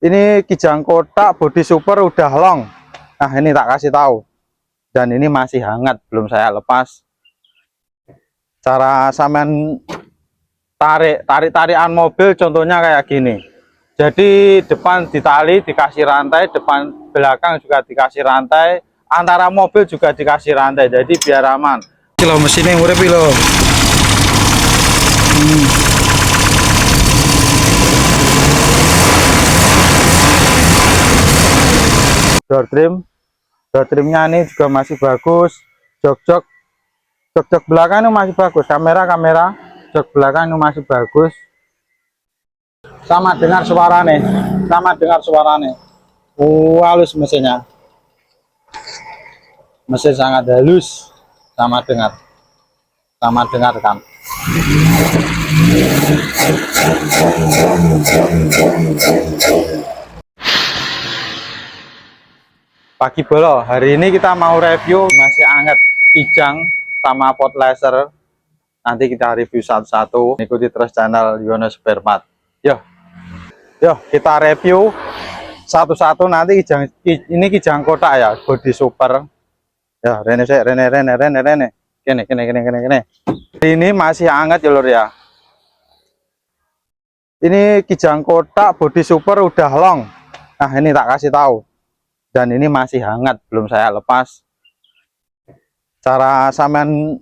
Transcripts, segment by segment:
Ini kijang kotak body super udah long. Nah, ini tak kasih tahu. Dan ini masih hangat, belum saya lepas. Cara sampean tarikan mobil contohnya kayak gini. Jadi depan ditali dikasih rantai, depan belakang juga dikasih rantai, antara mobil juga dikasih rantai. Jadi biar aman. Kilo mesinnya urip lho. Door trimnya ini juga masih bagus. Jok belakang itu masih bagus. Kamera jok belakang itu masih bagus. Sama dengar suaranya. Halus mesinnya. Mesin sangat halus. Sama dengarkan. Pagi bolo, hari ini kita mau review masih hangat kijang sama pot laser. Nanti kita review satu-satu. Ikuti terus channel Yono Spare Part. Yo, kita review satu-satu. Nanti ini kijang kotak ya, body super. Ya, rene. Kene. Ini masih hangat ya lur ya. Ini kijang kotak body super udah long. Nah, ini tak kasih tahu. Dan ini masih hangat, belum saya lepas. Cara sampean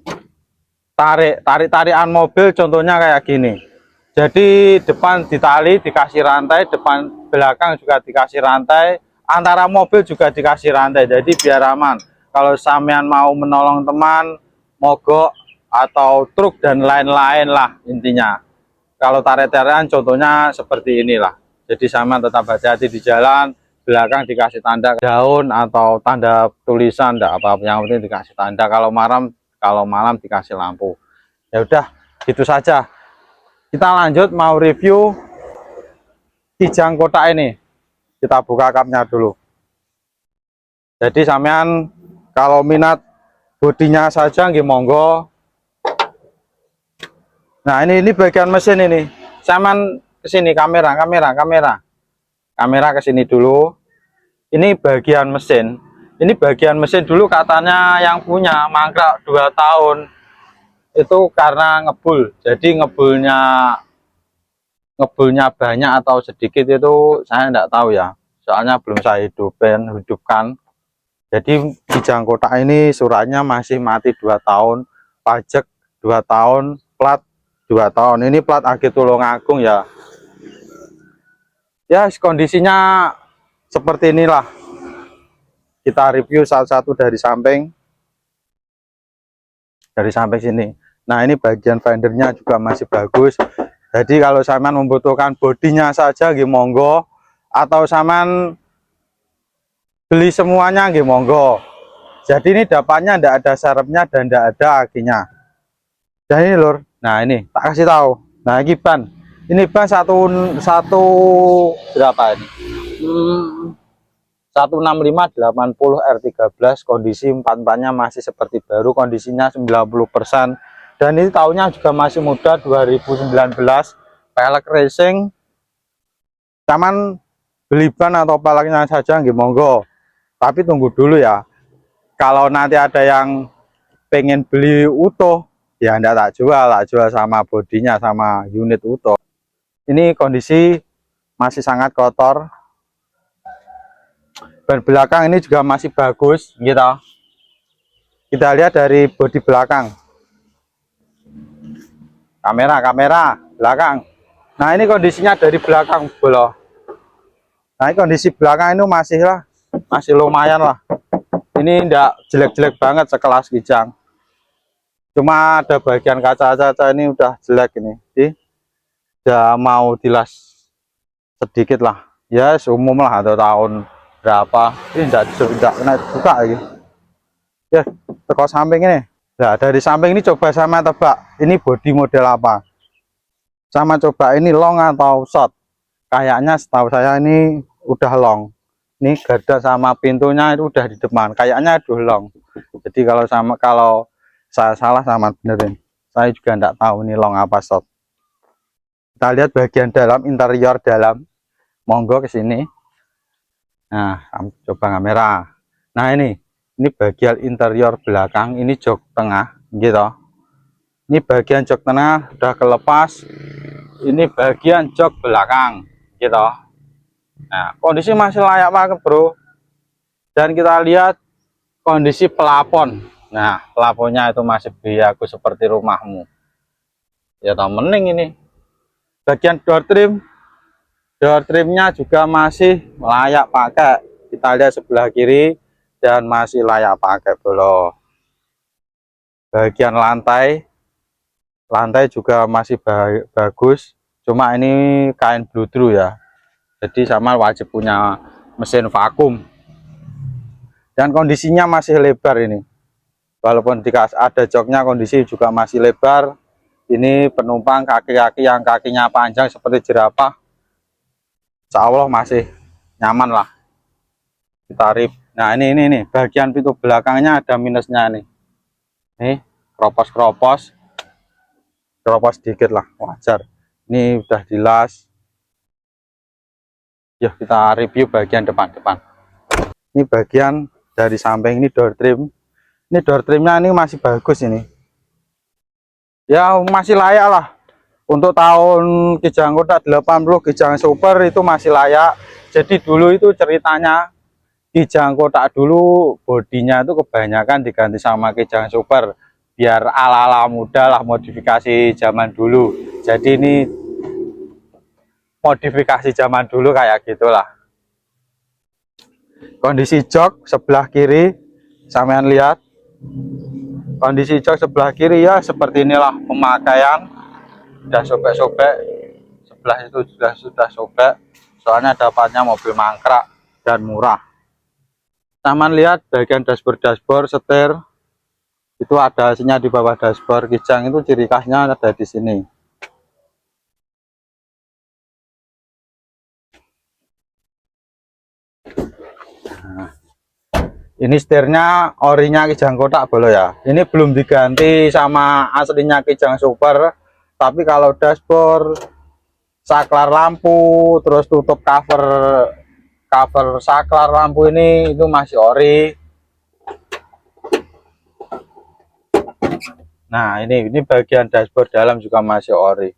tarikan mobil contohnya kayak gini. Jadi depan ditali dikasih rantai, depan belakang juga dikasih rantai, antara mobil juga dikasih rantai. Jadi biar aman. Kalau sampean mau menolong teman, mogok atau truk dan lain-lain lah intinya. Kalau tarik-tarikan contohnya seperti inilah. Jadi sampean tetap hati-hati di jalan. Belakang dikasih tanda daun atau tanda tulisan, enggak apa-apa, yang penting dikasih tanda. Kalau malam dikasih lampu. Ya udah, gitu saja. Kita lanjut mau review kijang kotak ini. Kita buka kapnya dulu. Jadi sampean kalau minat bodinya saja nggih monggo. Nah, ini bagian mesin ini. Sampean kesini kamera ke sini dulu. Ini bagian mesin. Ini bagian mesin dulu katanya yang punya mangkrak 2 tahun. Itu karena ngebul. Jadi ngebulnya banyak atau sedikit itu saya enggak tahu ya. Soalnya belum saya hidupkan. Jadi kijang kotak ini suratnya masih mati 2 tahun, pajak 2 tahun, plat 2 tahun. Ini plat AG Tulungagung ya. Ya, kondisinya seperti inilah. Kita review satu-satu dari samping sini. Nah, ini bagian fendernya juga masih bagus. Jadi kalau sampean membutuhkan bodinya saja nggih monggo, atau sampean beli semuanya nggih monggo. Jadi ini dapatnya ndak ada serepnya dan ndak ada akinya. Dan ini lur. Nah, ini tak kasih tahu. Nah, ini ban. Ini ban satu berapa ini? 165/80 R13, kondisi empat-empatnya masih seperti baru, kondisinya 90%. Dan ini tahunnya juga masih muda, 2019. Pelek racing. Taman beli ban atau peleknya saja nggih monggo. Tapi tunggu dulu ya. Kalau nanti ada yang pengen beli utuh, ya enggak tak jual sama bodinya, sama unit utuh. Ini kondisi masih sangat kotor. Ban belakang ini juga masih bagus gitu. Kita lihat dari bodi belakang. Kamera belakang. Nah, ini kondisinya dari belakang bolo. Nah, ini kondisi belakang ini masih lumayan lah. Ini enggak jelek-jelek banget sekelas kijang. Cuma ada bagian kaca-kaca ini udah jelek ini. Udah mau dilas sedikit lah. Ya, umum lah, atau tahun berapa. Ini enggak kena buka lagi. Ya, teko samping ini. Nah, dari samping ini coba sama tebak. Ini bodi model apa? Sama coba ini long atau short. Kayaknya setahu saya ini udah long. Ini garda sama pintunya itu udah di depan. Kayaknya udah long. Jadi kalau saya salah sama benerin. Saya juga enggak tahu ini long apa short. Kita lihat bagian dalam, interior dalam. monggo ke sini. Nah, coba kamera. Nah, ini bagian interior belakang, ini jok tengah gitu. Ini bagian jok tengah udah kelepas. Ini bagian jok belakang gitu. Nah, kondisi masih layak banget, Bro. Dan kita lihat kondisi pelapon. Nah, pelaponnya itu masih bagus seperti rumahmu. Ya, mending ini. Bagian door trimnya juga masih layak pakai. Kita lihat sebelah kiri dan masih layak pakai, Bro. Bagian lantai juga masih bagus. Cuma ini kain bludru ya. Jadi sama wajib punya mesin vakum. Dan kondisinya masih lebar ini. Walaupun ada joknya, kondisi juga masih lebar. Ini penumpang kaki-kaki yang kakinya panjang seperti jerapah, insya Allah masih nyaman lah. Kita rip. Nah, ini bagian pintu belakangnya ada minusnya nih. Nih, keropos dikit lah, wajar. Ini udah dilas. Yuk kita review bagian depan. Ini bagian dari samping, ini door trim. Ini door trimnya ini masih bagus ini. Ya masih layak lah. Untuk tahun Kijang Kotak 80 Kijang Super itu masih layak. Jadi dulu itu ceritanya Kijang Kotak dulu bodinya itu kebanyakan diganti sama Kijang Super biar ala-ala muda lah, modifikasi zaman dulu. Jadi ini modifikasi zaman dulu kayak gitulah. Kondisi jok sebelah kiri, sampean lihat. Kondisi jok sebelah kiri ya seperti inilah pemakaian. Udah sobek-sobek, sebelah itu sudah sobek, soalnya dapatnya mobil mangkrak dan murah. Taman lihat bagian dashboard setir itu ada hasilnya di bawah dashboard. Kijang itu ciri khasnya ada di sini. Nah, ini setirnya orinya Kijang Kotak boleh ya. Ini belum diganti sama aslinya Kijang Super. Tapi kalau dashboard, saklar lampu, terus tutup cover saklar lampu ini itu masih ori. Nah, ini bagian dashboard dalam juga masih ori.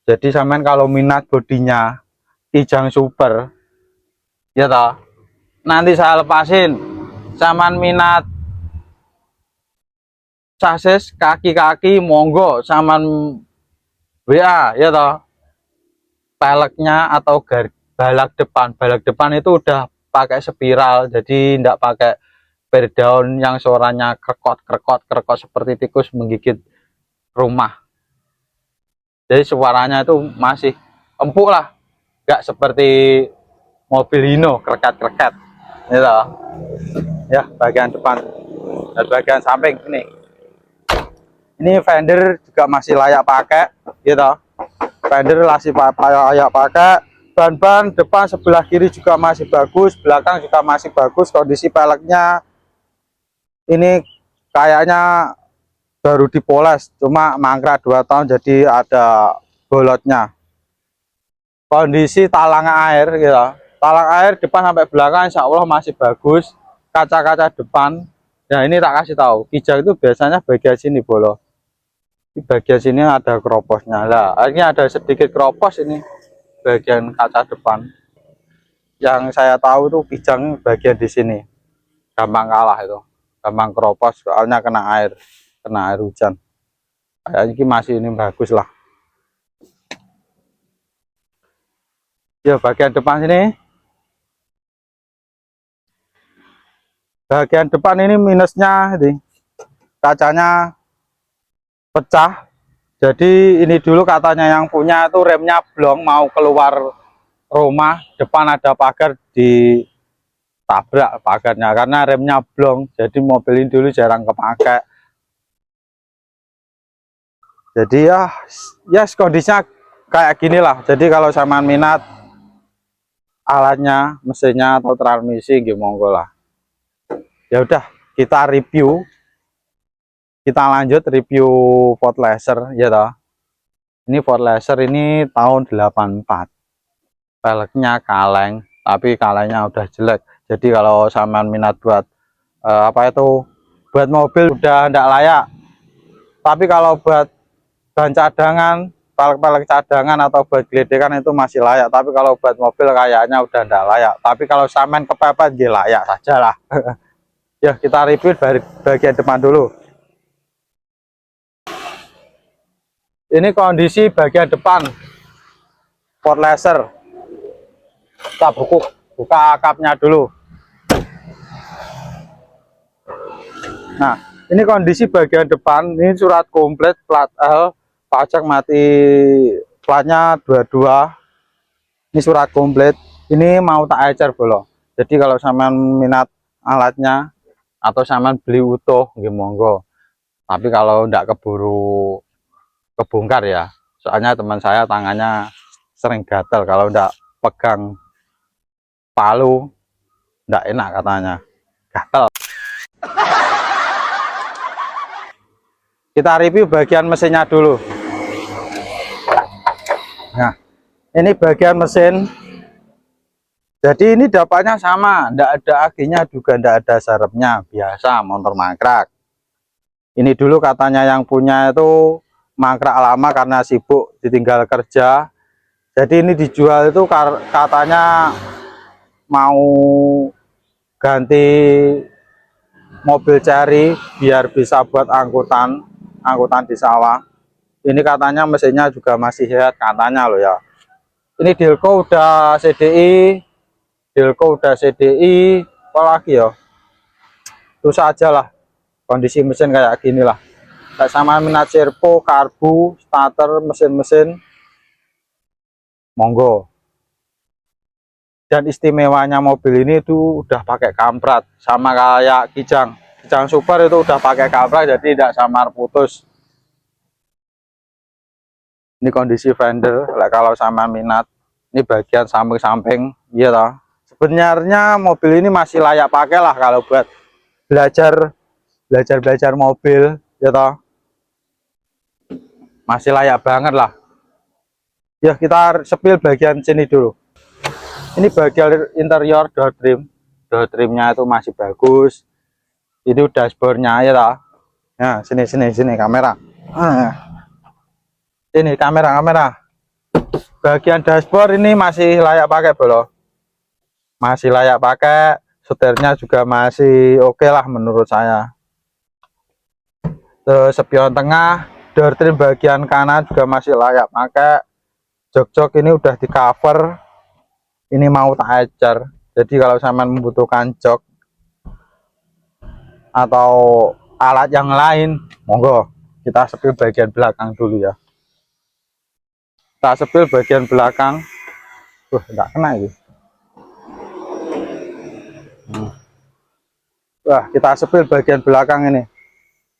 Jadi sampean kalau minat bodinya Kijang Super, ya toh, nanti saya lepasin. Sampean minat sasis kaki-kaki, monggo sampean WA, ya toh. Peleknya atau balak depan itu udah pakai spiral, jadi tidak pakai perdaun yang suaranya krekot seperti tikus menggigit rumah. Jadi suaranya itu masih empuk lah, nggak seperti mobil Hino kreket gitu. Ya, bagian depan dan bagian samping ini fender juga masih layak pakai gitu. Fender masih layak pakai. Ban depan sebelah kiri juga masih bagus, belakang juga masih bagus. Kondisi peleknya ini kayaknya baru dipoles, cuma mangkrak 2 tahun jadi ada bolotnya. Kondisi talang air gitu, talang air depan sampai belakang insya Allah masih bagus. Kaca-kaca depan, ya ini tak kasih tahu, Kijang itu biasanya bagian sini bolong, di bagian sini ada keroposnya lah. Ini ada sedikit keropos ini bagian kaca depan. Yang saya tahu tuh Kijang bagian di sini gampang kalah itu, gampang keropos soalnya kena air hujan. Kayaknya ini masih ini bagus lah. Ya, bagian depan sini, bagian depan ini minusnya ini kacanya pecah. Jadi ini dulu katanya yang punya itu remnya blong, mau keluar rumah depan ada pagar, ditabrak pagarnya karena remnya blong. Jadi mobil ini dulu jarang kepakai. Jadi ya kondisinya kayak gini lah. Jadi kalau sama minat alatnya, mesinnya atau transmisi, monggo lah. Ya udah, kita lanjut review Ford Laser ya toh. Ini Ford Laser ini tahun 84. Velgnya kaleng, tapi kalengnya udah jelek. Jadi kalau sampean minat buat apa itu, buat mobil udah ndak layak. Tapi kalau buat bahan cadangan, velg-velg cadangan atau buat geledekan itu masih layak. Tapi kalau buat mobil kayaknya udah ndak layak. Tapi kalau sampean kepepet dia layak saja lah. Ya, kita review dari bagian depan dulu. Ini kondisi bagian depan Ford Laser. Kita buka kapnya dulu. Nah, ini kondisi bagian depan. Ini surat komplit, plat L, pajak mati, platnya 22. Ini surat komplit. Ini mau tak ecer bolo. Jadi kalau sampean minat alatnya atau sampean beli utuh, nggih monggo. Tapi kalau ndak keburu kebongkar ya. Soalnya teman saya tangannya sering gatel kalau ndak pegang palu, ndak enak katanya. Gatel. Kita review bagian mesinnya dulu. Nah, ini bagian mesin. Jadi ini dapatnya sama, ndak ada aginya juga, ndak ada sarepnya, biasa motor mangkrak. Ini dulu katanya yang punya itu mangkrak lama karena sibuk ditinggal kerja. Jadi ini dijual itu katanya mau ganti mobil Cherry biar bisa buat angkutan di sawah. Ini katanya mesinnya juga masih sehat katanya loh ya. Ini Delco udah CDI, apa lagi ya? Itu saja lah kondisi mesin kayak gini lah. Kayak sama minat servo, karbu, starter, mesin-mesin, monggo. Dan istimewanya mobil ini tuh udah pakai kamprat, sama kayak Kijang Super itu udah pakai kamprat, jadi tidak samar putus. Ini kondisi fender, kalau sama minat. Ini bagian samping-samping, iya toh. Sebenarnya mobil ini masih layak pakai lah kalau buat belajar mobil, ya toh. Masih layak banget lah. Ya, kita sepil bagian sini dulu. Ini bagian interior door trimnya itu masih bagus. Itu dashboardnya ya toh. Nah, sini kamera. Ini kamera. Bagian dashboard ini masih layak pakai bro. Masih layak pakai, setirnya juga masih oke lah menurut saya. Terus spion tengah, door trim bagian kanan juga masih layak pakai. Jok-jok ini udah di cover. Ini mau tak ecer. Jadi kalau sampean membutuhkan jok atau alat yang lain, monggo kita sepil bagian belakang dulu ya. Kita sepil bagian belakang. Enggak kena ini. Wah, kita sepil bagian belakang ini.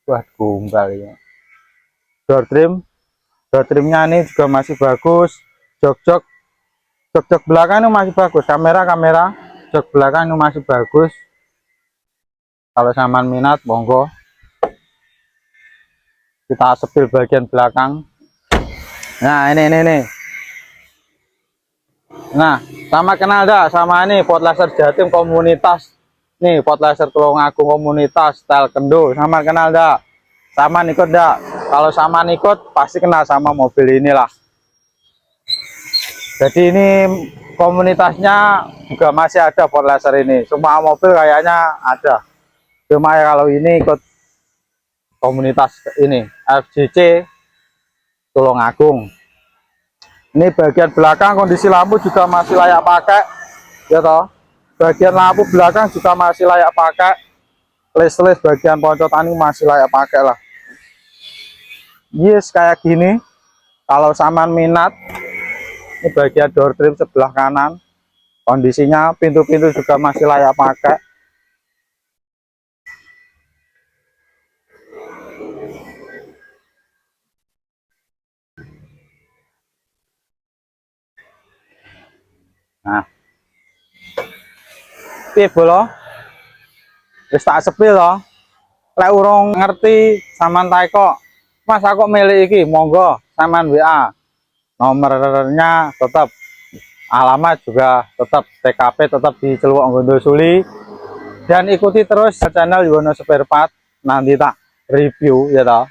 Wah, gumbal ya. Door trimnya ini juga masih bagus. Jok belakang ini masih bagus. Kamera jok belakang ini masih bagus. Kalau sampean minat, monggo. Kita sepil bagian belakang. Nah, ini. Nah, sama kenal dah sama ini Ford Laser Jatim komunitas. Nih, Ford Laser Tulungagung komunitas style kendo. Sama kenal dah. Sama ikut dah. Kalau sama ikut pasti kenal sama mobil inilah. Jadi ini komunitasnya juga masih ada Ford Laser ini. Semua mobil kayaknya ada. Cuma ya kalau ini ikut komunitas ini FJC Tulungagung. Ini bagian belakang kondisi lampu juga masih layak pakai, ya toh. Bagian lampu belakang juga masih layak pakai. List bagian poncotan ini masih layak pakai lah. Yes, kayak gini. Kalau saman minat, ini bagian door trim sebelah kanan. Kondisinya pintu-pintu juga masih layak pakai. Nah, piye bolo? Wis tak sepil loh. Lek urung ngerti sampean tak kok, Mas aku milih iki, monggo saman WA, nomornya tetap, alamat juga tetap, TKP tetap di Celuwok Gondosuli. Dan ikuti terus channel Yuwono Spare Part, nanti tak review ya toh,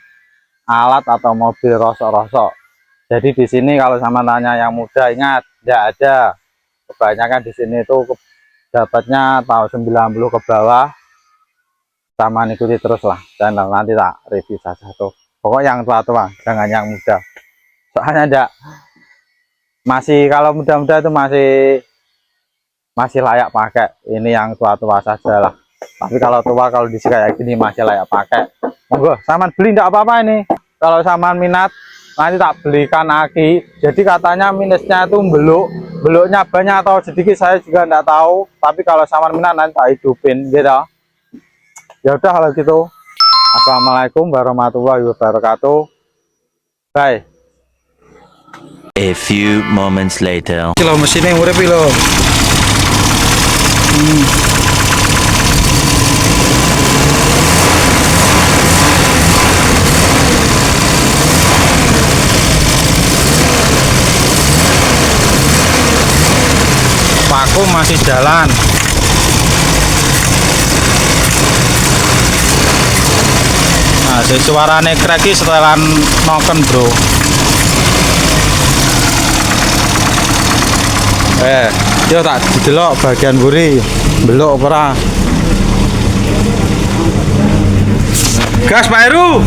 alat atau mobil rosok-rosok. Jadi di sini kalau sama tanya yang muda, ingat tidak ada, kebanyakan di sini itu dapatnya tahun 90 ke bawah. Sama ikuti terus lah channel, nanti tak review satu-satu. Pokok yang tua-tua, jangan yang muda. Soalnya enggak, masih kalau muda-muda itu masih layak pakai. Ini yang tua-tua saja lah. Tapi kalau tua, kalau di kayak gini masih layak pakai. Monggo, saman beli enggak apa-apa ini. Kalau saman minat, nanti tak belikan aki. Jadi katanya minusnya itu beluknya banyak atau sedikit, saya juga enggak tahu. Tapi kalau saman minat nanti tak hidupin gitu. Ya udah kalau gitu. Assalamualaikum warahmatullahi wabarakatuh. Bye. A few moments later. Kilo mesinnya urip lho. Vakum masih jalan. Nah, suarane kreki setelan noken, bro. Yo tak didelok bagian buri, belok ora. Gas Pak Heru.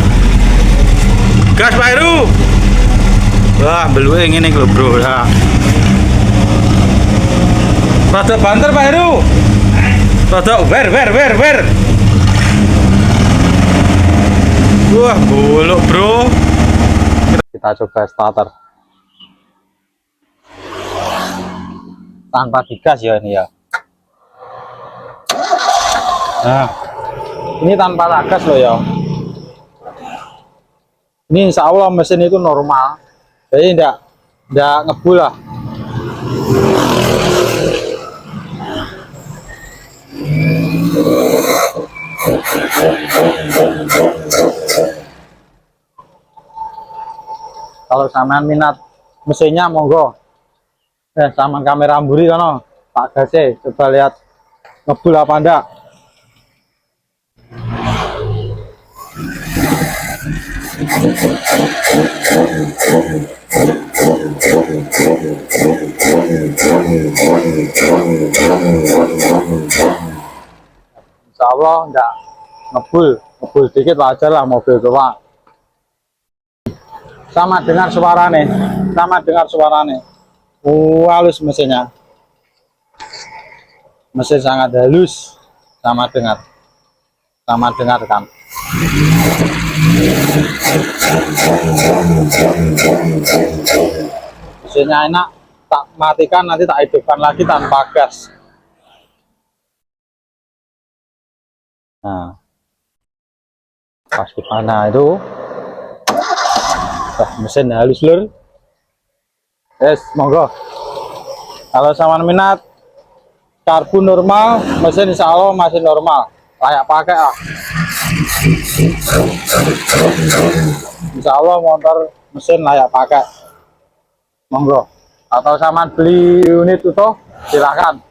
Gas Pak Heru. Wah, beluke ngene lho, bro. Ya. Rada banter Pak Heru. Rada wer. Wah, bolok, bro. Kita coba starter. Tanpa digas ya ini ya. Nah, ini tanpa gas loh ya. Ini insya Allah mesin itu normal, jadi enggak ngebul lah. Kalau sampean minat mesinnya monggo. Sama kamera mburi kono, tak gase, coba lihat ngebul apa enggak. Insya Allah enggak ngebul sedikit wajar lah, mobil tua. Sama dengar suarane, halus mesinnya, mesin sangat halus, sama dengar kan. Mesinnya enak, tak matikan nanti tak hidupkan lagi tanpa gas. Nah, pas mana itu, mesin halus lur. Yes, monggo. Kalau sama minat karbu normal, mesin insya Allah masih normal, layak pakai lah. Insya Allah motor mesin layak pakai. Monggo. Atau sama beli unit itu silahkan.